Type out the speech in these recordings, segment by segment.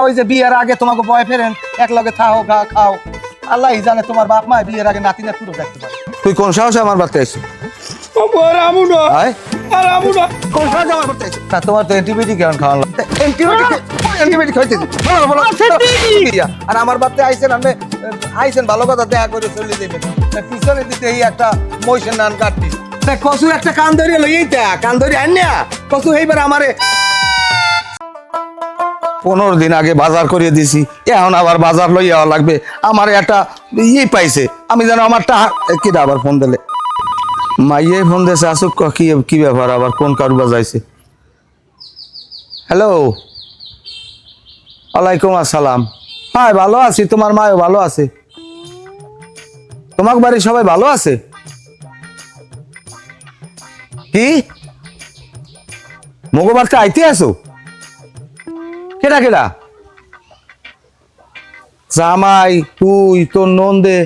ওই যে বিয়ের আগে তোমাকে বয়ফ্রেন্ড এক লগে থাও খাও আল্লাহ জানে তোমার বাপ মা বিয়ের আগে নাতিনের পুরো দেখতে পারে। তুই কোন সাহসে আমার বাড়িতে আইছিস? কোন সাহসে আমার বাড়িতে আইছিস? না তোমার তো অ্যান্টিবায়োটিক কেমন খাওয়ানো অ্যান্টিবায়োটিক খাইতেছি আর আমার বাড়িতে আইছেন ভালো কথা দেখা করে চলে যাবেন পিছনে দিতে এই একটা মহিষের নান কাটতি কচু একটা কান ধরে এলো এইটা কান ধরে আনিয়া কচু এইবার আমারে 15 দিন আগে বাজার করিয়ে দিছি এখন আবার বাজার লইয়া লাগবে আমার একটা পাইছে আমি জানো আমার কিটা আবার ফোন দিলে মাইয়ে ফোন দিয়েছে আসুক কি ব্যাপার আবার কোন কারু বাজাইছে। হ্যালো ওয়ালাইকুম আসসালাম। হ্যাঁ ভালো আছি, তোমার মাও ভালো আছে? তোমার বাড়ির সবাই ভালো আছে? কি মগবারকে আইতে আসো? কেডা কেডা? জামাই তুই তোর নন্দে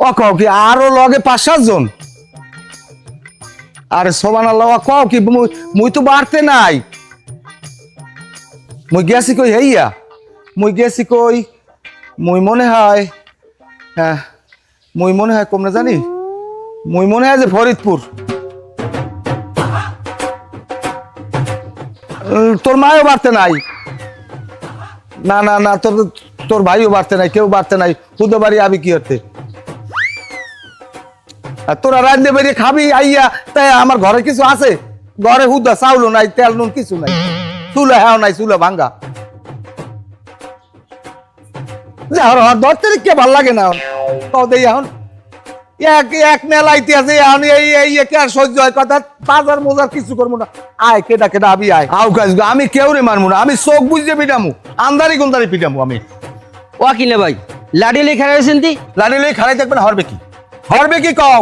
ও কও কি আরো লগে 5-7 জন? আরে সুবহানাল্লাহ কও কি মুই তো বাড়তে নাই মুই গেছি কই হেইয়া মুই গেছি কই মুই মনে হয় হ্যাঁ মুই মনে হয় কমনে জানি মুই মনে হয় যে ফরিদপুর। তোর মাও বাড়তে নাই? না না না তোর ভাইও বাড়তে নাই, কেউ বাড়তে নাই, খুদে বাড়ি আবি কি হতে? তোরা রাঁধতে বেরিয়ে খাবি আইয়া তাই আমার ঘরে কিছু আছে? ঘরে হুদা চাউলও নাই, তেল নুন কিছু নাই, চুলা হ্যাঁ নাই, চুলা ভাঙ্গা। ধরতে কে ভাল লাগে না এখন এক মেলা ইতিহাসে এখন সহ্য হয় কথা বাজার মোজার কিছু করবো না। আয় কেটা কেটা আবি আয় আউ কাজ আমি কেউ রে মারবো না, আমি চোখ বুঝতে পিটামু আন্দারি গুন্দারি পিটামু আমি। ও কিনে ভাই লাডি লই খারাইছেন দি লাডি লই খারাই থাকবেন হরবে কি কও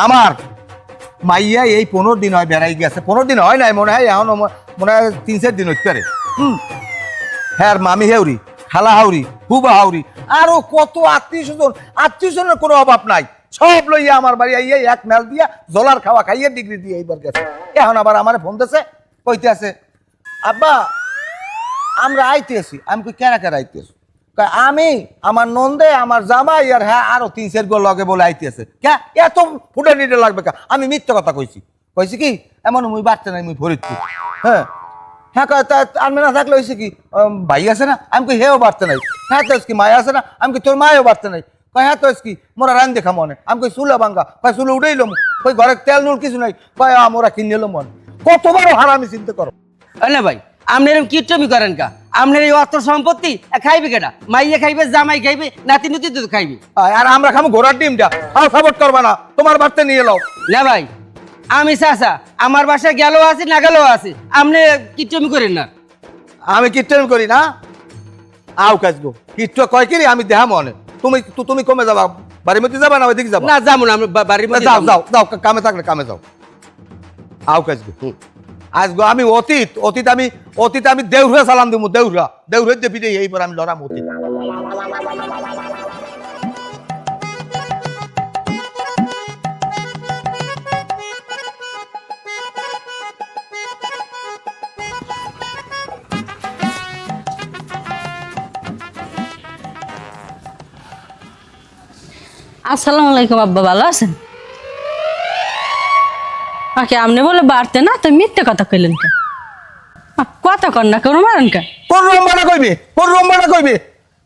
আমার মাইয়া এই 15 দিন হয় বেড়াই গেছে, 15 দিন হয় নাই মনে হয় এখন মনে হয় 3-4 দিন হইতে পারে। হ্যাঁ মামি হেউরি খালা হাউরি হুবা হাউরি আরো কত আত্মীয়-স্বজনের কোনো অভাব নাই, সব লইয়া আমার বাড়ি আইয়া এক মেল দিয়া জলার খাওয়া খাইয়ে ডিগ্রি দিয়ে এইবার গেছে। এখন আবার আমার ফোন দিয়েছে কইতে আছে আব্বা আমরা আইতেছি। আমি কই কেরা কেরা আইতেছি? আমি আমার নন্দে আমার জামাই আর হ্যাঁ আরো 3-4 গো লগে বলে আইতেছে। কে এত ফুটে নিতে লাগবে কা? আমি মিথ্যা কথা কইছি কি এমন মুই বাড়তে নাই, মুই ফরিদপুর। হ্যাঁ হ্যাঁ আমি না থাকলে হয়েছে কি ভাই আছে না? আমি কই হেও বাড়তে নাই। হ্যাঁ তো কি মায়া আছে না? আমি কই তোর মায়ও বাড়তে নাই। কয় হ্যাঁ তো কি মোরা রান দেখা মনে? আমি কই চুলা ভাঙ্গা। কয় চুলা উঠেই লম। কই ঘরে তেল নুন কিছু নাই। কয় মোরা কিনে এলো মনে। কতবারও হারামি চিন্তা করো না ভাই আপনি এরকম কিটমি করেন কা? আপনার এই অর্থ সম্পত্তি খাইবে কেডা? মাইয়া খাইবে, জামাই খাইবে, নাতি নুতি তো খাইবে। আর আমরা খামু ঘোড়ার ডিমটা। সাপোর্ট করবা না, তোমার বাড়তে নিয়ে এলো না ভাই আমি চাচা আমার বাসায় গেলেও আছে না গেলেও আছে, আপনি কিটমি করেন না। আমি কীর্তন করি না আও কাজ গো কীর্তন কয় কি আমি দেহা মনে তুমি কমে যাবা বাড়ির মধ্যে যাবা না ওইদিকে যাবা? না যাবো না, বাড়ির মধ্যে যাও যাও যাও কামে থাকলে কামে যাও আও কাজ গো আজ গো আমি অতীত আমি দেউরা সালাম দিব দেউরা দেবি দে এইবার আমি লড়াম অতীত। আসসালামু আলাইকুম আব্বা, ভালো আছেন? আকে আপনি বলে বাড়তে না তো মিথ্যে কথা কইলেন কে? কথা কর না কেন মারেন কে? কোন রম্বাটা কইবে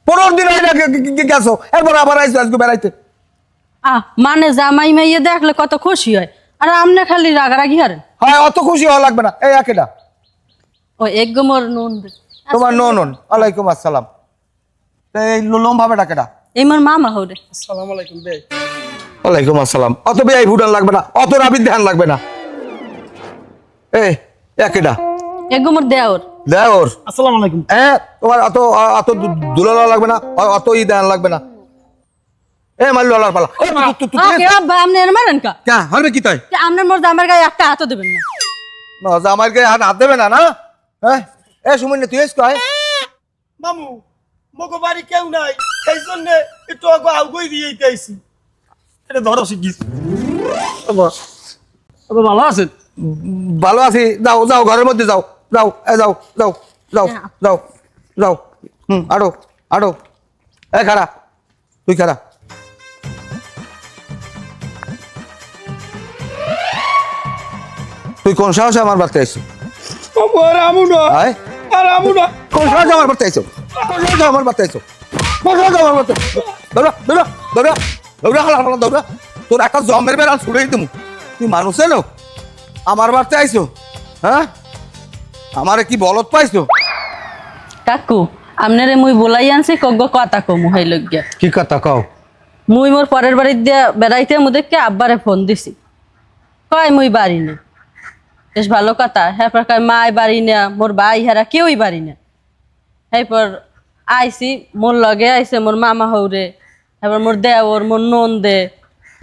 15 দিন হয়ে গেছো এরপর আবার আজকে বেড়াইতে। মানে জামাই মাইয়ে দেখলে কত খুশি হয় আর আপনি খালি রাগারাগি হারেন। হয় অত খুশি হওয়া লাগবে না। এই একেটা ও এক গোমর নুন তোমার নন ওয়ালাইকুম আসসালাম। এই লোম ভাবে ডাকেটা এই মোর মামা হরে। আসসালামু আলাইকুম বে। ওয়ালাইকুম আসসালাম। অত বেয়াই ভুটান লাগবে না, অত রাবির ধ্যান লাগবে না। এই একেটা এক গোমর দেওর দেওর আসসালামু আলাইকুম। তোমার অত দুলালা লাগবে না, অত ই ধ্যান লাগবে না। এ মাল্লু আল্লাহর পালা আকে আব্বা আপনি এর মারেন কা? কে হবে কি তাই? আপনার মোর জামার গায়ে একটা হাতও দেবেন না। না জামাইর গায়ে হাত দেবে না না? হ্যাঁ এ সুমন তুই এস কয় মামু মগো বাড়ি কেউ নাই এই জন্য একটু আগে আগুই দিয়ে আইছি। এটা ধরো শিখিস। ভালো আছেন? ভালো আছি, যাও যাও ঘরের মধ্যে যাও যাও যাও যাও যাও যাও যাও আড়ো আড়ো এ খাড়া তুই খাড়া তুই কোন সাহসে আমার বাড়তে আইছো আর আমু না আয় আর আমু না কোন সাহসে আমার বাড়তে আইছো কোন সাহসে আমার বাড়তে আইছো কোন সাহসে আমার বাড়তে দৌড়া দৌড়া দৌড়া দৌড়া হালা হালা দৌড়া তোর একটা জমের বেড়া ছুড়েই দিমু তুই মানুষ এলো আমার বাড়তে আইছো হ্যাঁ আমারে কি বলত পাইছো কাকু আপনারে মুই বলাই আনছি কগ্গ কথা কমু হইল গিয়া কি কথা কও মুই মোর পরের বাড়ির দিয়া বেড়াইতে মুদেরকে আব্বারে ফোন দিছি কয় মুই বাড়ি না বেশ ভালো কথা হ্যাঁ কয় মায় বাড়ি না মোর ভাই হেরা কেউই বাড়ি না এরপর আইসি মোর লগে আইসে মোর মামা হৌরে এবার মোর দেওর মোর নন্দে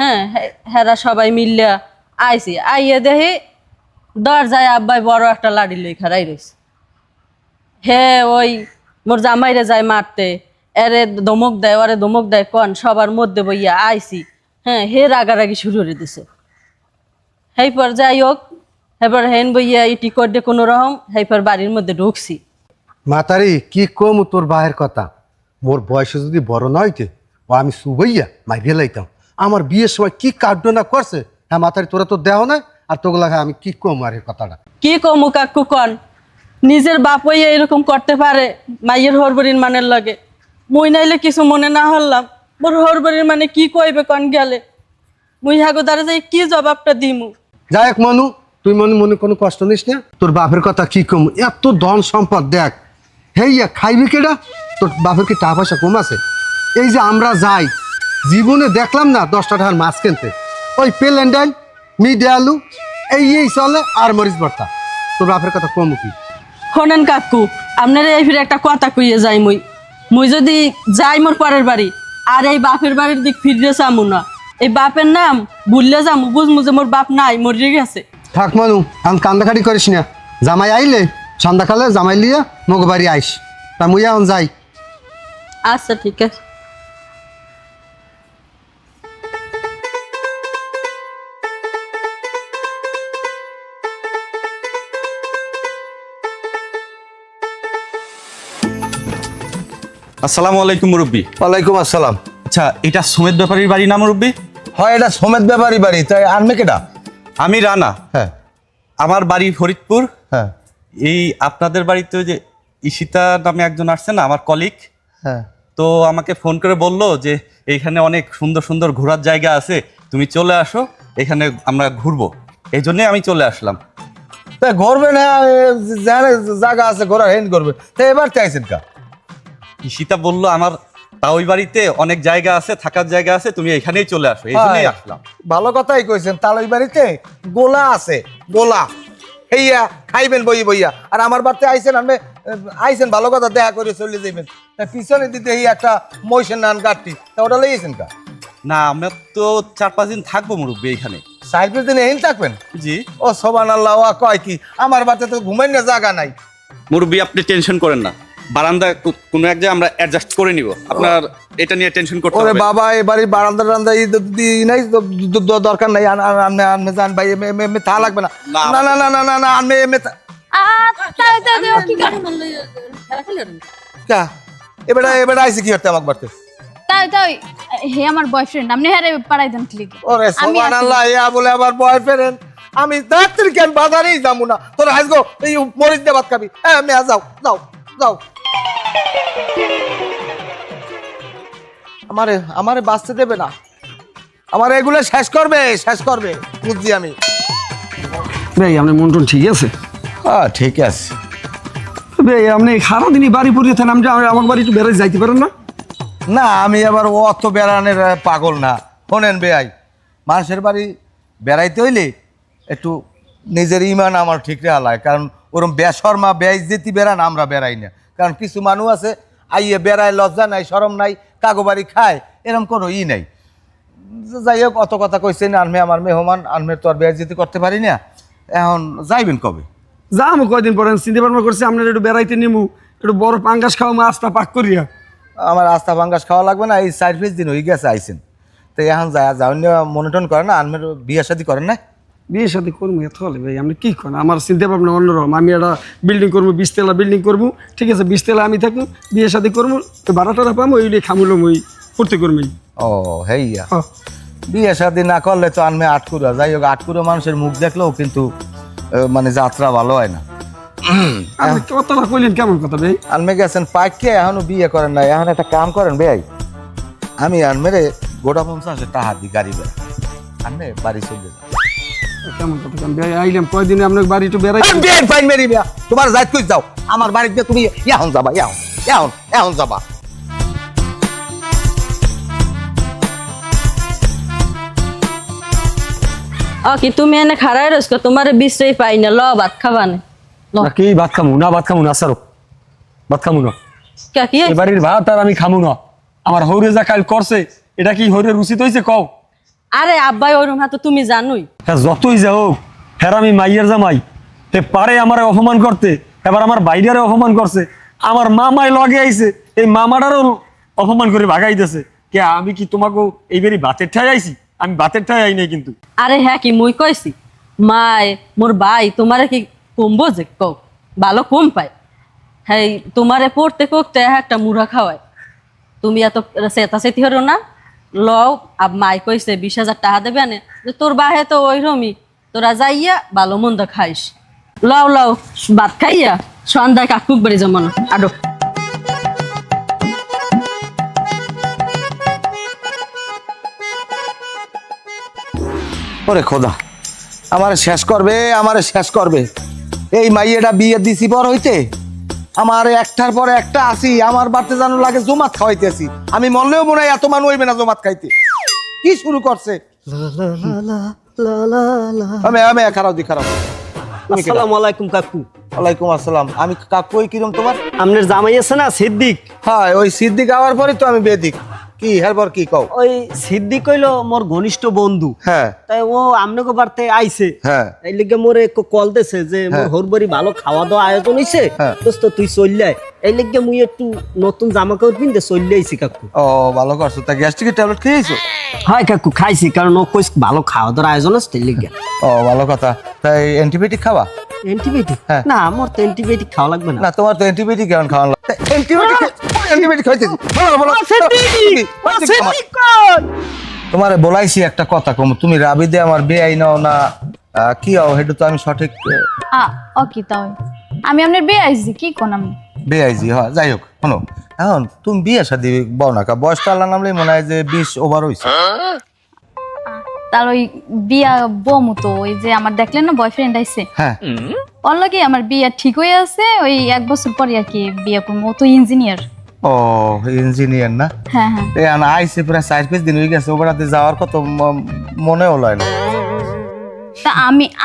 হ্যাঁ হেরা সবাই মিললা আইসি আইয়ে দেখি দরজায় আব্বাই বড় একটা লাড়ি লই খারাই রয়েছে হে ওই মোর জামাইরে যায় মারতে এরে ধমক দেয় ওরে ধমক দেয় কন সবার মধ্যে বইয়া আইসি হ্যাঁ হে রাগারাগি শুরু করে দিছে হেইপর যাই হোক এবার হেন বইয়া ইটি করে কোনো রকম হেইপর বাড়ির মধ্যে ঢুকছি মাতারি কি কম তোর বাহের কথা মোর বয়সে যদি বড় নয়তে ও আমি সুবইয়া মাইরিয়ে লাইতাম আমার বিয়ের সময় কি কার্ড না করছে হ্যাঁ মাতারি তোরা তো দেও না আর তোগুলা আমি কি কম আর এই কথাটা কি কমু কাকু কন নিজের বাপ হইয়া এরকম করতে পারে মাইয়ের হরবরির মানের লগে মুই নাইলে কিছু মনে না হলাম মোর হরবরির মানে কি কইবে কন গেলে মুই হাগোদারে যাই কি জবাবটা দিমু যাই হোক মনু তুই মনে মনে কোনো কষ্ট নিস না তোর বাপের কথা কি কম এত ধন সম্পদ দেখ হেইয়া খাইবি কেডা তোর বাপের কি টাকা পয়সা কম আছে এই যে আমরা যাই জীবনে দেখলাম না 10টা টাকার মাছ কিনতে ওই পেলেন্ডাইন মিডে আলু এই চলে আর মরিচ ভর্তা তোর বাপের কথা কম কি শোনেন কাকু আপনারা এই ফিরে একটা কথা কইয়ে যাই মুই মুই যদি যাই মোর পরের বাড়ি আর এই বাপের বাড়ির দিক ফিরে চামু না এই বাপের নাম ভুললে যামু বুঝমু যে মোর বাপ নাই মরিয়ে গেছে থাক মানু আমি কান্দাকাটি করিস না জামাই আইলে সন্ধ্যাকালে জামাই লিয়ে মগ বাড়ি আইস তা মুই এখন যাই আচ্ছা ঠিক আছে আসসালামু আলাইকুম মুরব্বী। ওয়ালাইকুম আসসালাম আচ্ছা এটা সুমেদ ব্যাপারীর বাড়ি না মুরব্বী? হয় এটা সমেত ব্যাপারী বাড়ি তাই আনবে কেটা আমি রানা, হ্যাঁ আমার বাড়ি ফরিদপুর। হ্যাঁ এই আপনাদের বাড়িতে ওই যে ঈশিতা নামে একজন আসছে না আমার কলিগ, হ্যাঁ তো আমাকে ফোন করে বললো যে এইখানে অনেক সুন্দর সুন্দর ঘোরার জায়গা আছে, তুমি চলে আসো, এখানে আমরা ঘুরবো। এই জন্যে আমি চলে আসলাম। তা ঘুরবে না জায়গা আছে ঘোরার হেন করবে তা এবার চাইছেন কা ঈশিতা বললো আমার তা ওই বাড়িতে অনেক জায়গা আছে, থাকার জায়গা আছে, তুমি এখানেই চলে আসো, এই জন্যই আসলাম। ভালো কথাই কইছেন তাহলে ওই বাড়িতে গোলা আছে গোলা হেইয়া খাইবেন বইয়া বইয়া আর আমার বাড়িতে আইছেন আমি আইছেন ভালো কথা দেখা করে চলে যাইবেন তা পিছনে দিতে এই একটা মহিষের নান গাঠটি তা ওটা লইয়েছেন কা না আমরা তো 4-5 দিন থাকবো মুরব্বী এখানে। 4-5 দিন এহিন থাকবেন জি ও সোবান আল্লাহ কয় কি আমার বাড়িতে তো ঘুমাই না জায়গা নাই মুরব্বী আপনি টেনশন করেন না, বারান্দা কোনো এক জায়গায় আমরা অ্যাডজাস্ট করে নিব, আপনার এটা নিয়ে টেনশন করতে ওরে হবে না। বাবা এই বাড়ির বারান্দা টারান্দা নাই দরকার নাই আনমে জান ভাই এমে তা লাগবে না না, না না না না না না আনমে এমে এবারে এবারে আইসি কি করতে আমাকে বাড়তে তাই তাই হে আমার বয়ফ্রেন্ড আপনি হ্যাঁ পাড়াই দেন ক্লিক ওরে সুবহানাল্লাহ ইয়া বলে আমার বয়ফ্রেন্ড আমি ডাক্তার কেন বাজারেই যাবো না তোর হাসগো এই মরিচ দিয়ে ভাত খাবি হ্যাঁ আমি যাও যাও যাও আমারে আমারে বাঁচতে দেবে না আমার এগুলো শেষ করবে বুঝছি আমি ভাই আপনার মন টন ঠিক আছে? হ্যাঁ ঠিক আছে ভাই আপনি সারাদিনই বাড়ি পড়িয়ে থাকেন, আমি আমার বাড়ি একটু বেড়ে যাইতে পারেন না? না আমি আবার অত বেড়ানোর পাগল না। শোনেন বেআই মানুষের বাড়ি বেড়াইতে হইলে একটু নিজের ইমান আমার ঠিক রাখায়, কারণ ওরম বেশর্মা বেইজ্জতি বেড়ান আমরা বেড়াই না, কারণ কিছু মানুষ আছে আইয়ে বেড়ায় লজ্জা নাই শরম নাই কাগো বাড়ি খায় এরম কোনো নাই। যাই হোক অত কথা কইছেন আনমে আমার মেহমান আনমে তো আর বেইজ্জতি করতে পারি না। এখন যাইবেন কবে? যাম কয়দিন পরে চিন্তা ভাবনা করছি আপনার একটু বেড়াইতে নিমু, একটু বড় পাঙ্গাস খাওয়া মাছটা পাক করিয়া। আমার আস্থা ভাঙ্গাস খাওয়া লাগবে না, এই 4-5 দিন হয়ে গেছে আইসেন তো এখন যায় যাও মনিটন করেন না আনমের বিয়ে শাদী করেন না? বিয়ে সাথে করবো এত হলে ভাই আপনি কি করেন আমার চিন্তা ভাবনা অন্যরকম আমি একটা বিল্ডিং করবো 20 তলা বিল্ডিং করবো ঠিক আছে 20 তলা আমি থাকবো বিয়ে সাথে করবো ভাড়াটা পাবো ওই খামুলো ওই ফুর্তি করবো ও হেইয়া বিয়ে শাদী না করলে তো আনমে আটকুরা, যাই হোক আটকুরা মানুষের মুখ দেখলেও কিন্তু মানে যাত্রা ভালো হয় না। আপনি কথাটা কইলেন কেমন কথা ভাই আনমে গেছেন পাইকে এখনো বিয়ে করেন না, এখন একটা কাম করেন ভাই, আমি আনমেরে গোটা 50 টাকা দিই গাড়ি বেড়া আনমে বাড়ি চলে যাও। কেমন কথা কেন ভাই আইলাম কয়দিনে আপনার বাড়ি একটু বেড়াই বিয়ে ফাইন মেরি বিয়া তোমার যাইত কই যাও, আমার বাড়িতে তুমি এখন যাবা, এখন যাবা। কি তুমি এনে খারাই রইছো, তোমার বিশ্রই পাই না, ল ভাত খাবা না ল। কি ভাত খামু না, ভাত খামু না সারো, ভাত খামু না, কি এ বাড়ির ভাত আর আমি খামু না। আমার হৌরে যা কাল করছে এটা কি হৌরে রুচিত হয়েছে কও? আরে আব্বাই ওরম হাতে তুমি জানোই। হ্যাঁ যতই যা হোক হ্যাঁ আমি মাইয়ের জামাই, তে পারে আমার অপমান করতে, এবার আমার বাইরের অপমান করছে, আমার মামাই লগে আইছে, এই মামাটারও অপমান করে ভাগাইতেছে। কে আমি কি তোমাকে এইবারই ভাতের ঠাই আইছি? আমি ভাতের ঠাই আই নাই কিন্তু। আরে হ্যাঁ কি মুই কইছি মায় মোর ভাই তোমারে কি কমবো যে কও ভালো কম পায়, হ্যাঁ তোমারে পড়তে করতে একটা মুড়া খাওয়ায়, তুমি এত চেতাচেতি হরো না। লও আব মাই কইছে 20,000 টাকা দেবে আনে, যে তোর বাহে তো ওইরমই, তোরা যাইয়া ভালো মন্দ খাইস। লও লও ভাত খাইয়া সন্ধ্যায় কাকুক বাড়ি জমানো আডো। ওরে খোদা আমারে শেষ করবে এই মাইয়েটা বিয়ে দিছি পর হইতে আমার একটার পর একটা আসি, আমার বাড়তে জানো লাগে জমাত খাওয়াইতেছি, আমি মরলেও মনে হয় এত মানুষ হইবে না জমাত খাইতে। কি শুরু করছে? আমি খারাপ দি খারাপ। আসসালামু আলাইকুম কাকু। ওয়ালাইকুম আসসালাম। আমি কাকু কিরম তোমার? আপনার জামাই আছে না সিদ্দিক? হ্যাঁ ওই সিদ্দিক আওয়ার পরে তো আমি বেদিক। কি হেরবার কি কও? ওই সিদ্দিক হইলো মোর ঘনিষ্ঠ বন্ধু। হ্যাঁ তাই ও আমনগো বাড়তে আইছে। হ্যাঁ এই লিগে মোরে কল দিছে যে মোর হরবাড়ি ভালো খাওয়া দাওয়া আয়োজন হইছে, হ্যাঁ। দোস্ত তুই চললে আয়। এই লিগে মুই একটু নতুন জামা কাপড় কিনতে চললে আইছি কাকু। ও ভালো করছো। তা গ্যাস্ট্রিকের ট্যাবলেট খেয়েছো? হয় কাকু খাইছি, কারণ ও কইস ভালো খাওয়া দাওয়ার আয়োজন আছে তাই লিগে। ও ভালো কথা। তাই অ্যান্টিবায়োটিক খাওয়া? অ্যান্টিবায়োটিক? হ্যাঁ। না আমার তো অ্যান্টিবায়োটিক খাওয়া লাগবে না। না তোমার তো অ্যান্টিবায়োটিক কেমন খাওয়ান লাগে? অ্যান্টিবায়োটিক খাইতেছি। তোমার বলাইছি একটা কথা কম, তুমি রাবিদে আমার বেআই নাও না কি হও হেডু তো আমি সঠিক ওকে তাই আমি আপনার বিয়ে আইছি কি কোন আমি বেআইজি হয়। যাই হোক শোনো, এখন তুমি বিয়ে শাদি বও না কা, বয়সটা আল্লাহ নামলেই মনে হয় যে 20 ওভার হইছে। তার ওই বিয়া বমু তো ওই যে আমার দেখলেন না বয়ফ্রেন্ড আইছে, হ্যাঁ ওর লাগে আমার বিয়া ঠিক হয়ে আছে, ওই 1 বছর পরে আর কি বিয়া করবো। ও তো ইঞ্জিনিয়ার। ও ইঞ্জিনিয়ার না? হ্যাঁ হ্যাঁ এই আনা আইছে প্রায় 4-5 দিন হয়ে গেছে, ওবেলাতে যাওয়ার কত মনে হলো না। তা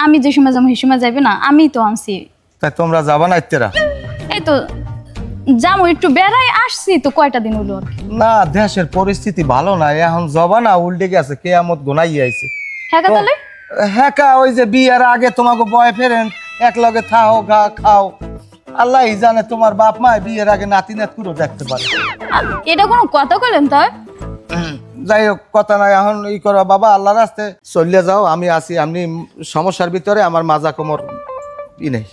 আমি যে সময় যাবো সেই সময় যাবে না, আমি তো আনছি। তাই তোমরা যাবা না ইত্তেরা? এই তো যাবো একটু বেড়াই আসছি তো, কয়টা দিন হলো আর কি। না দেশের পরিস্থিতি ভালো না, এখন জবা না উল্টে গেছে, কেয়ামত গোনাই আইছে। হ্যাঁ তাহলে হ্যাঁ কা ওই যে বিয়ের আগে তোমাকে বয়ফ্রেন্ড এক লগে থাও গা খাও, আল্লাহ জানে তোমার বাপ মা বিয়ের আগে নাতি নাতকুরও দেখতে পারে। এটা কোনো কথা কইলেন তাই? যাই হোক কথা নাই, এখন ই করো বাবা, আল্লাহ রাস্তে চলিয়ে যাও, আমি আছি। আপনি সমস্যার ভিতরে আমার মাজা কোমর ই নেই।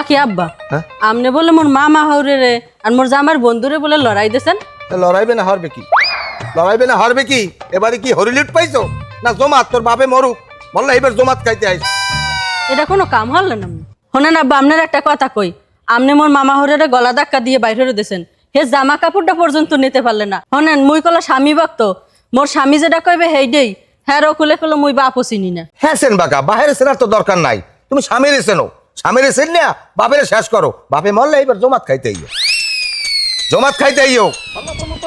কি আব্বা হ্যাঁ? আমনে বলে মোর মামা হৌরে রে আর মোর জামার বন্ধুরে বলে লড়াই দিয়েছেন। তা লড়াইবে না হারবে কি? এবারে কি হরিলিট পাইছো না জমাত? তোর বাপে মরুক, বললে এবার জমাত খাইতে আইস। এটা কোনো কাম হল না। শোনেন আব্বা আপনার একটা কথা কই, আমনে মোর মামা হরে গলা ধাক্কা দিয়ে বাইরে দিয়েছেন, হে জামা কাপড়টা পর্যন্ত নিতে পারলে না। শোনেন মুই কলা স্বামী ভক্ত, মোর স্বামী যেটা কইবে হেইডেই, হ্যাঁ খুলে খুলে মুই বাপও চিনি না। হ্যাঁ সেন বাকা বাহিরে সেনার তো দরকার নাই, তুমি স্বামীর সেনো, স্বামীর সেন না বাপের শেষ করো। বাপে মরলে এবার জমাত খাইতে আইও, জমাত খাইতে আইও।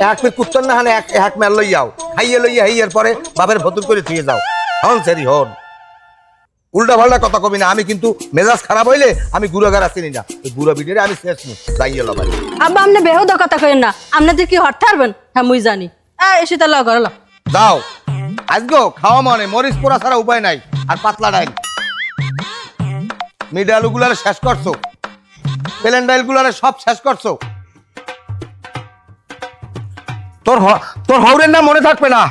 এক পেট কুত্তর না হানে এক মেল লইয়াও, খাইয়ে লইয়া হাইয়ের পরে বাপের ভতুর করে থুয়ে যাও। হন সেরি হন, উল্টা পাল্টা কথা কবি না। আমি কিন্তু মেজাজ খারাপ হইলে আমি গুড়াগাড়া চিনি না, ওই গুড়া বিডেরে আমি শেষ নু যাইয়ে লবাই। আব্বা আপনি বেহুদা কথা কইেন না, আপনাদের কি হট থাকবেন? হ্যাঁ মুই জানি। এসে তাহলে ঘরে দাও আজগো খাওয়া মানে মরিচ পোড়া ছাড়া উপায় নাই। আর পাতলা ডাইল মিড আলু গুলারে শেষ করছো, প্লেন ডাইল গুলারে সব শেষ করছো। তোর হৌরের নাম মনে থাকবে না।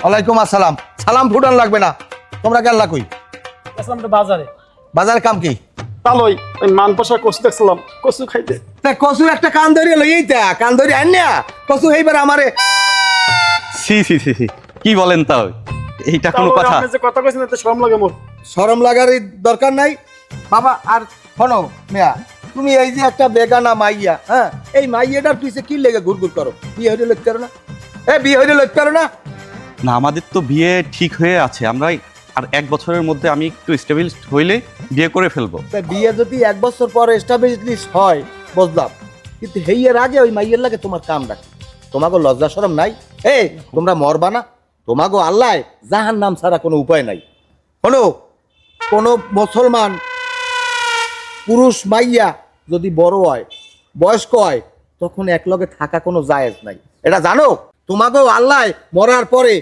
ওয়ালাইকুম আসসালাম। সালাম ফুটান লাগবে না। তোমরা গেল কই? আসলাম বাজারে। বাজারে কাম কি? তালই ওই মানপোষা কচু দেখছিলাম, কচু খাইতে। তা কচু একটা কান ধরিয়ে লইই তা, কান ধরি আন না কচু এইবার আমারে। সি সি সি সি, কি বলেন তাও? এইটা কোনো কথা? আপনি যে কথা কইছেন এতে শরম লাগে মোর। শরম লাগার দরকার নাই বাবা। আর শোনো মিয়া, তুমি এই যে একটা বেগানা মাইয়া, হ্যাঁ, এই মাইয়াটার পিছে কি লেগে ঘুরঘুর করো? বিয়ে হইলে লইতে পারো না? বিয়ে হইলে লইতে পারো না? না, আমাদের তো বিয়ে ঠিক হয়ে আছে। আমরা আর 1 বছরের মধ্যে আমি একটু স্টেবল হইলে বিয়ে করে ফেলবো। তা বিয়ে যদি 1 বছর পরে এস্টাবলিশ হয় বুঝলাম, কিন্তু হেইয়ের আগে ওই মাইয়ের লাগে তোমার কাম রাখে। তোমাকে লজ্জা শরম নাই? তোমরা মরবা না? তোমাকে আল্লাহ জাহান নাম ছাড়া কোনো উপায় নাই। শোনো, কোনো মুসলমান পুরুষ মাইয়া যদি বড় হয়, বয়স্ক হয়, তখন একলগে থাকা কোনো জায়েজ নাই। এটা জানো? তোমাকেও আল্লাহ মরার পরে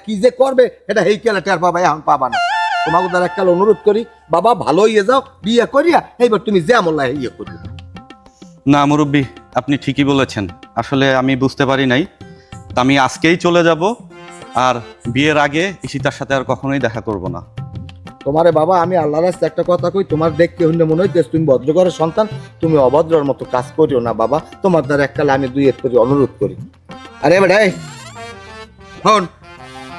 কি যে করবে এটা হেই কেলা টের পাবা, এখন পাবা না। তোমাকে তার একটা অনুরোধ করি, বাবা ভালো হইয়ে যাও, বিয়ে করিয়া এইবার তুমি যে আমল্লাহ ইয়ে করি। না মুরব্বী, আপনি ঠিকই বলেছেন। আসলে আমি বুঝতে পারি নাই। তা আমি আজকেই চলে যাব, আর বিয়ের আগে ঈশিতার সাথে আর কখনোই দেখা করব না। তোমারে বাবা আমি আল্লাহর রাস্তায় একটা কথা কই, তোমার দেখতে হইলে মনে হইতেছে তুমি ভদ্রঘরের সন্তান, তুমি অভদ্রর মতো কাজ করিও না বাবা। তোমার দ্বারা এককালে আমি দুই এক করে অনুরোধ করি। আরে বেটাই শোন,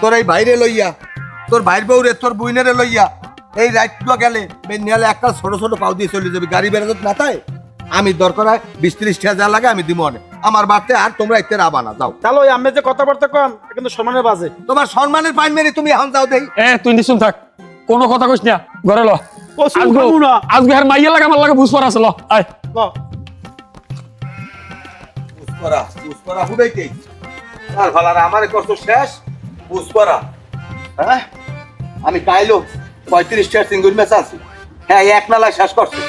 তোর এই বাইরে লইয়া, তোর ভাইর বউরে, তোর বুইনেরে লইয়া এই রাইটটা গেলে নিয়ালে একটা ছোট ছোট পাও দিয়ে চলে যাবে। গাড়ি বেরোতে না তাই আমি দরকার হয় 20-30 টাকা যা লাগে আমি দিব অনেক আমার বাড়তে। আর তোমরা এতে রাবা না, যাও। তালই আমি যে কথাবার্তা কম কিন্তু সম্মানের বাজে। তোমার সম্মানের পাইন মেরে তুমি এখন যাও দেই। তুই নিশুন থাক, কোনো কথা কইস না, ঘরে ল। কচু আজগো খাবো না। আজগো আর মাইয়া লাগে আমার লাগে বুঝ পড়া আছে, ল আয়। ল। পুষ্পরা হুদাইতেই আর ভালার আমারে কষ্ট শেষ। পুষ্পরা, হ্যাঁ, আমি কাইলো 35 টাকা সিঙ্গুর ম্যাচ আছি, হ্যাঁ, এক নালায় শেষ করছি।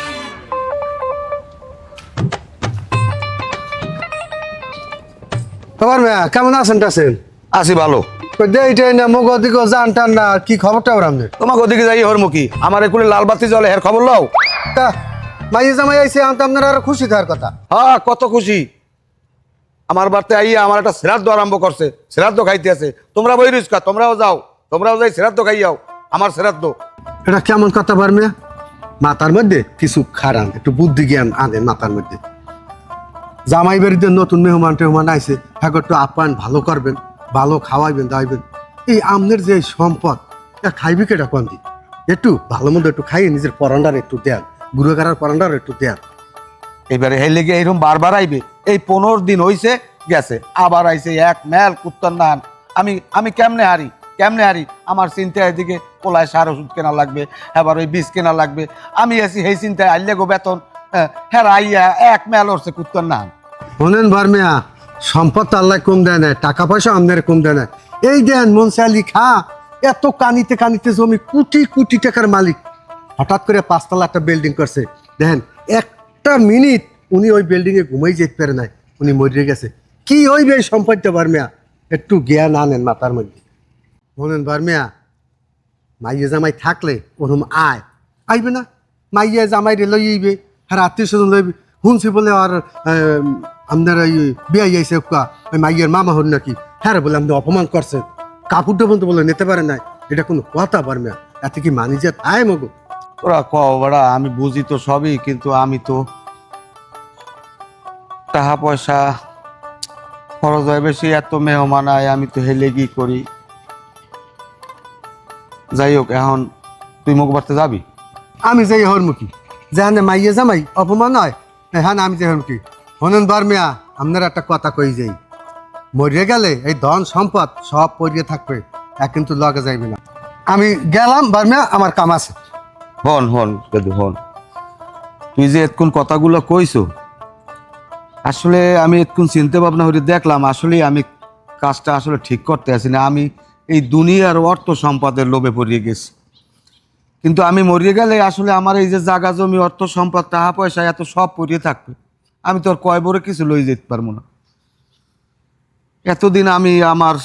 তোমার মেয়া কেমন আছেন টাছেন? আছি ভালো। এইটাই না মুখ ওদিকে জান টান না, কি খবরটা ওর আপনি? তোমাকে ওদিকে যাই হরমুখী, আমার একুলে লাল বাতি জ্বলে, এর খবর লও। তা মাইয়ে জামাই আইছে, আমি তো আপনার আরো খুশি থাকার কথা। হ্যাঁ, কত খুশি। আমার বাড়িতে আইয়া আমার একটা শ্রাদ্ধ আরম্ভ করছে, শ্রাদ্ধ খাইতে আছে। তোমরা বই রুস্কা, তোমরাও যাও, তোমরাও যাই শ্রাদ্ধ খাইয়াও, আমার শ্রাদ্ধ। এটা কেমন কথা বার মেয়া? মাথার মধ্যে কিছু খারান, একটু বুদ্ধি জ্ঞান আনেন মাথার মধ্যে। জামাই বাড়িতে নতুন মেহমান টেহমান আইছে, হ্যাঁ একটু আপ্যায়ন ভালো করবেন, ভালো খাওয়াইবেন দাওয়াইবেন। এই আমনের যে সম্পদ, খাইবি কেটা কোন দিন? একটু ভালো মন্দ একটু খাইয়ে নিজের পরান্ডার একটু দেন, গুঁড়ো গাড়ার পরান্ডার একটু দেন। এবারে হেই লেগে এইরকম বারবার আইবে। এই 15 দিন হইছে গেছে, আবার আইছে এক মেল কুত্তর নান। আমি কেমনে হারি, কেমনে হারি? আমার চিন্তা এদিকে পোলায় সার ওষুধ কেনা লাগবে, এবার ওই বীজ কেনা লাগবে। আমি আছি সেই চিন্তায়, আইলে গো বেতন, হ্যাঁ আইয়া এক মেল হচ্ছে কুত্তর নান। শোনেন বার মেয়া, সম্পদ তো আল্লাহ কম দেয় না, টাকা পয়সা আপনার কম দেয় না। এই দেন মনসালি খা, এত কানিতে কানিতে জমি, কোটি কোটি টাকার মালিক, হঠাৎ করে 5 তলা একটা বিল্ডিং করছে। দেখেন একটা মিনিট উনি ওই বিল্ডিং এ ঘুমাই যেতে পারে নাই, উনি মরে গেছে। কি হইবে এই সম্পদটা বার মেয়া? একটু জ্ঞান আনেন মাথার মধ্যে। বলেন বার মেয়া, মাইয়ে জামাই থাকলে ওরকম আইবে না? মাইয়ে জামাই রে লইবে, আর আত্মীয় স্বজন লইবে। শুনছি বলে আর আপনার ওই বিয়ে আইসে ওই মাইয়ের মামা হন নাকি, হ্যাঁ বলে আপনি অপমান করছেন, কাপড় বলতে বলে নিতে পারে নাই। এটা কোনো কথা বার মেয়া? এতে কি মানি যে আয় মগো? ওরা কড়া, আমি বুঝি তো সবই, কিন্তু আমি তো টাকা পয়সা খরচ হয় বেশি, এত মেহমান আয়, আমি তো হেলে কি করি। যাই হোক, এখন তুই মুখ বাড়তে যাবি? আমি যাই হরমুখী, যেখানে মাইয়ে জামাই অপমান হয়, হ্যাঁ আমি যাই হরমুখী। হনন বার মেয়া, আপনার একটা কথা কই যাই, মরিয়ে গেলে এই ধন সম্পদ সব পড়িয়ে থাকবে, কিন্তু লগে যাইবে না। আমি গেলাম বার মেয়া, আমার কাম আছে। হন হন দাদু হন, তুই যে এতক্ষণ কথাগুলো কইছো, আসলে আমি এতক্ষণ চিন্তা ভাবনা করে দেখলাম, আসলে আমি কাজটা আসলে ঠিক করতে আসি না। আমি এই দুনিয়ার অর্থ সম্পদের লোভে পড়িয়ে গেছি। কিন্তু আমি মরিয়ে গেলে আসলে আমার এই যে জায়গা জমি, অর্থ সম্পদ, টাকা পয়সা এত সব পড়িয়ে থাকবে। আমি তো আর কয় বড় কিছু লই যেতে পারবো না। এতদিন আমি আমার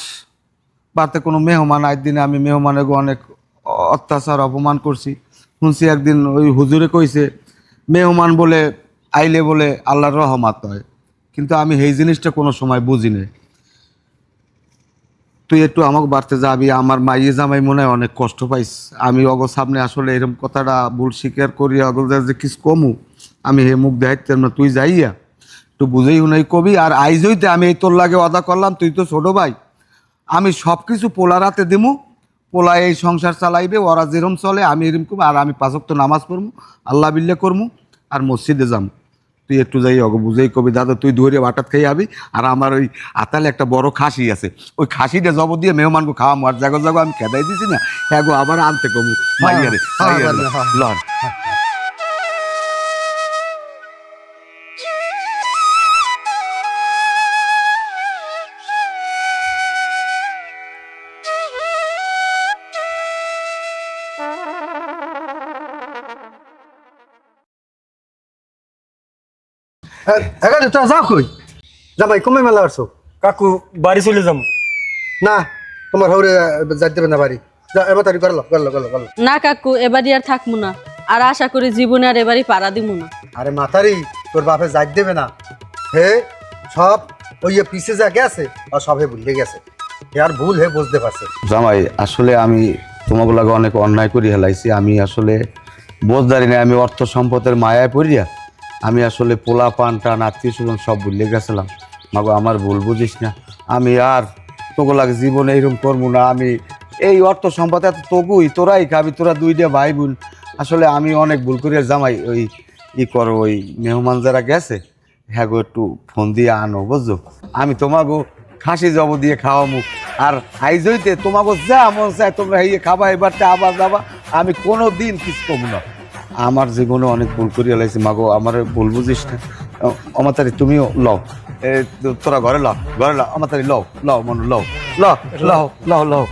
বাড়িতে কোনো মেহমান আয় দিনে আমি মেহমানের অনেক অত্যাচার অপমান করছি। শুনছি একদিন ওই হুজুরে কইছে মেহমান বলে আইলে বলে আল্লাহর রহমত হয়, কিন্তু আমি এই জিনিসটা কোনো সময় বুঝি নাই। তুই একটু আমাকে বাড়তে যাবি, আমার মাইয়ে জামাই মনে হয় অনেক কষ্ট পাইস। আমি অগো সামনে আসলে এরকম কথাটা ভুল স্বীকার করি, অগো যে কিছু কমু আমি হে মুখ দেখাইতাম না। তুই যাইয়া একটু বুঝেই হুনাই কবি। আর আইজ হইতে আমি এই তোর লাগে অদা করলাম, তুই তো ছোট ভাই, আমি সব কিছু পোলার হাতে দিমু, পোলা এই সংসার চালাইবে, ওরা যেরকম চলে আমি এরকম করবো। আর আমি 5 ওয়াক্ত নামাজ পড়বো, আল্লাহ বিল্লাহ করবো, আর মসজিদে যাম। তুই একটু যাই অগ বুঝেই কবি, দাদা তুই ধরে বাটাত খেয়ে আবি। আর আমার ওই আতালে একটা বড় খাসি আছে, ওই খাসিটা জব দিয়ে মেহমানকে খাওয়ামো। আর জাগো জাগো আমি খেদাই দিছি না, হ্যাঁ গো আবার আনতে কমু মাইয়ারে লন। হ্যাঁ তোরা যাও কই? জামাই কমে মেলা আসছো? কাকু বাড়ি চলে যাবো। না তোমার হরে যাইতে দেবে না বাড়ি। যা এবার তারি করলো করলো করলো করলো। না কাকু, এবারই আর থাকবো না, আর আশা করি জীবনে আর এবারই পাড়া দিব না। আরে মাথারি তোর বাপে যাইত দেবে না, হে সব ওই পিছে যা গেছে আর সবে ভুলে গেছে, আর ভুল হে বুঝতে পারছে। জামাই আসলে আমি তোমাকে লাগে অনেক অন্যায় করি হেলাইছি। আমি আসলে বোঝদারি না, আমি অর্থ সম্পদের মায়ায় পড়িয়া আমি আসলে পোলা পান টান আত্মীয় স্বজন সব ভুলে গেছিলাম। মাগো আমার ভুল বুঝিস না, আমি আর তোকে লাগে জীবনে এইরকম করবো না। আমি এই অর্থ সম্পদ এত তগুই, তোরাই খাবি, তোরা 2টা ভাই বোন। আসলে আমি অনেক ভুল করিয়া জামাই ওই করো, ওই মেহমান যারা গেছে হ্যাঁ গো একটু ফোন দিয়ে আনো বুঝছো। আমি তোমাকে খাসি জব দিয়ে খাওয়ামু। আর আইজ হইতে তোমাকে যা মন চায় তোমরা এই খাবা, এবারটা আবার যাবা, আমি কোনো দিন কিছু কমু না। আমার জীবনে অনেক ভুল করিয়া লাইছি মাগো, আমার ভুল বুঝিস না। আমার তারি তুমিও লও, তোরা ঘরে লও, ঘরে লও, আমার তারি লও লও মনে লও লও লও লও লও।